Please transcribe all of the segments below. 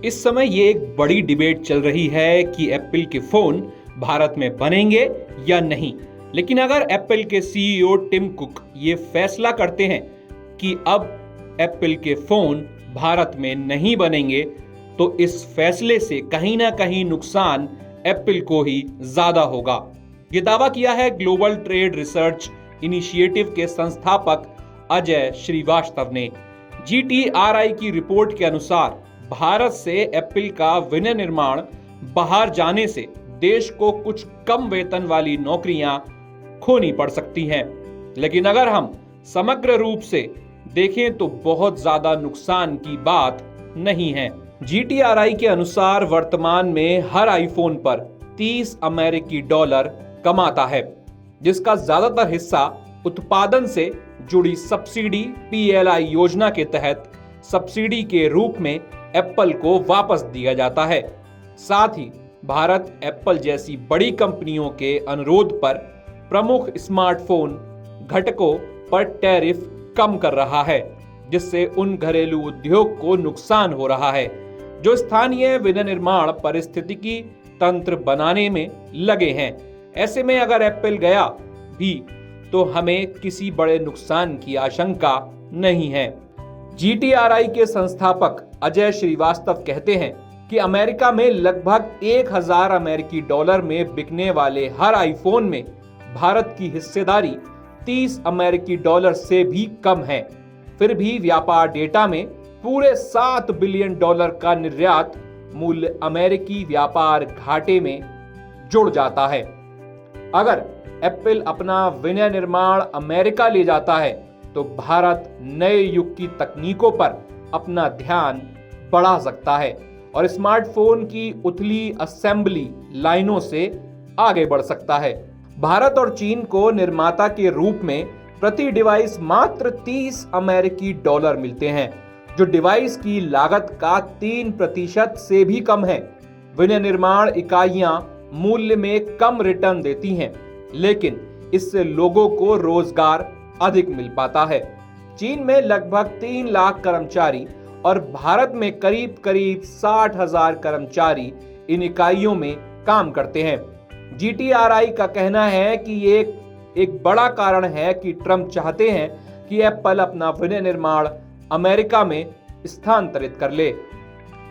इस समय ये एक बड़ी डिबेट चल रही है कि एप्पल के फोन भारत में बनेंगे या नहीं। लेकिन अगर एप्पल के सीईओ टिम कुक ये फैसला करते हैं कि अब एप्पल के फोन भारत में नहीं बनेंगे, तो इस फैसले से कहीं ना कहीं नुकसान एप्पल को ही ज्यादा होगा। ये दावा किया है ग्लोबल ट्रेड रिसर्च इनिशिएटिव के संस्थापक अजय श्रीवास्तव ने। GTRI की रिपोर्ट के अनुसार भारत से एप्पल का विनिर्माण बाहर जाने से देश को कुछ कम वेतन वाली नौकरियां खोनी पड़ सकती हैं। लेकिन अगर हम समग्र रूप से देखें तो बहुत ज्यादा नुकसान की बात नहीं है। GTRI के अनुसार वर्तमान में हर आईफोन पर 30 अमेरिकी डॉलर कमाता है, जिसका ज्यादातर हिस्सा उत्पादन से जुड़ी सब्सिडी PLI योजना के तहत सब्सिडी के रूप में एप्पल को वापस दिया जाता है। साथ ही भारत एप्पल जैसी बड़ी कंपनियों के अनुरोध पर प्रमुख स्मार्टफोन घटकों पर टैरिफ कम कर रहा है, जिससे उन घरेलू उद्योग को नुकसान हो रहा है जो स्थानीय विनिर्माण पारिस्थितिकी तंत्र बनाने में लगे हैं। ऐसे में अगर एप्पल गया भी तो हमें किसी बड़े नुकसान की आशंका नहीं है। GTRI के संस्थापक अजय श्रीवास्तव कहते हैं कि अमेरिका में लगभग 1000 अमेरिकी डॉलर में बिकने वाले हर आईफोन में भारत की हिस्सेदारी 30 अमेरिकी डॉलर से भी कम है। फिर भी व्यापार डेटा में पूरे 7 बिलियन डॉलर का निर्यात मूल्य अमेरिकी व्यापार घाटे में जुड़ जाता है। अगर एप्पल अपना विनिर्माण अमेरिका ले जाता है तो भारत नए युग की तकनीकों पर अपना ध्यान बढ़ा सकता है और स्मार्टफोन की उथली असेंबली लाइनों से आगे बढ़ सकता है। भारत और चीन को निर्माता के रूप में प्रति डिवाइस मात्र 30 अमेरिकी डॉलर मिलते हैं, जो डिवाइस की लागत का 3% से भी कम है। विनिर्माण इकाइयां मूल्य में कम रिटर्न देती हैं, लेकिन इससे लोगों को रोजगार अधिक मिल पाता है। चीन में लगभग 3 लाख कर्मचारी और भारत में करीब 60,000 कर्मचारी इन इकाइयों में काम करते हैं। GTRI का कहना है कि ये एक बड़ा कारण है कि ट्रंप चाहते हैं कि एप्पल अपना विनिर्माण अमेरिका में स्थानांतरित कर ले।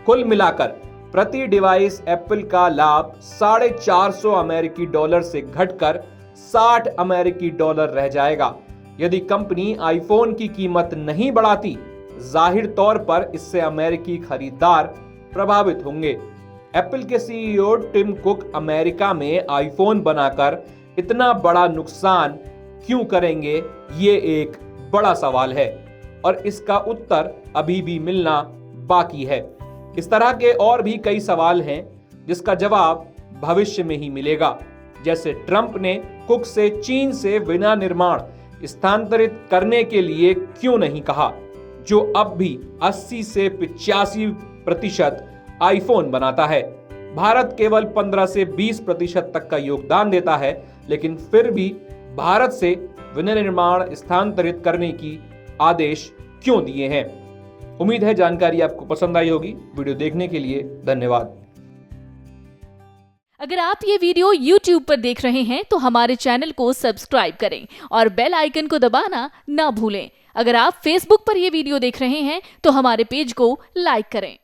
कुल मिलाकर प्रति डिवाइस एप्पल का लाभ 450 अमेरिकी डॉलर से घटकर 60 अमेरिकी डॉलर रह जाएगा। यदि कंपनी आईफोन की कीमत नहीं बढ़ाती, जाहिर तौर पर इससे अमेरिकी खरीदार प्रभावित होंगे। एप्पल के सीईओ टिम कुक अमेरिका में आईफोन बनाकर इतना बड़ा नुकसान क्यों करेंगे, ये एक बड़ा सवाल है और इसका उत्तर अभी भी मिलना बाकी है। इस तरह के और भी कई सवाल हैं जिसका जवाब भविष्य में ही मिलेगा। जैसे ट्रंप ने कुक से चीन से विनिर्माण स्थानांतरित करने के लिए क्यों नहीं कहा, जो अब भी 80 से 85% आईफोन बनाता है। भारत केवल 15 से 20% तक का योगदान देता है, लेकिन फिर भी भारत से विनिर्माण स्थानांतरित करने की आदेश क्यों दिए हैं। उम्मीद है जानकारी आपको पसंद आई होगी। वीडियो देखने के लिए धन्यवाद। अगर आप ये वीडियो YouTube पर देख रहे हैं तो हमारे चैनल को सब्सक्राइब करें और बेल आइकन को दबाना ना भूलें। अगर आप Facebook पर ये वीडियो देख रहे हैं तो हमारे पेज को लाइक करें।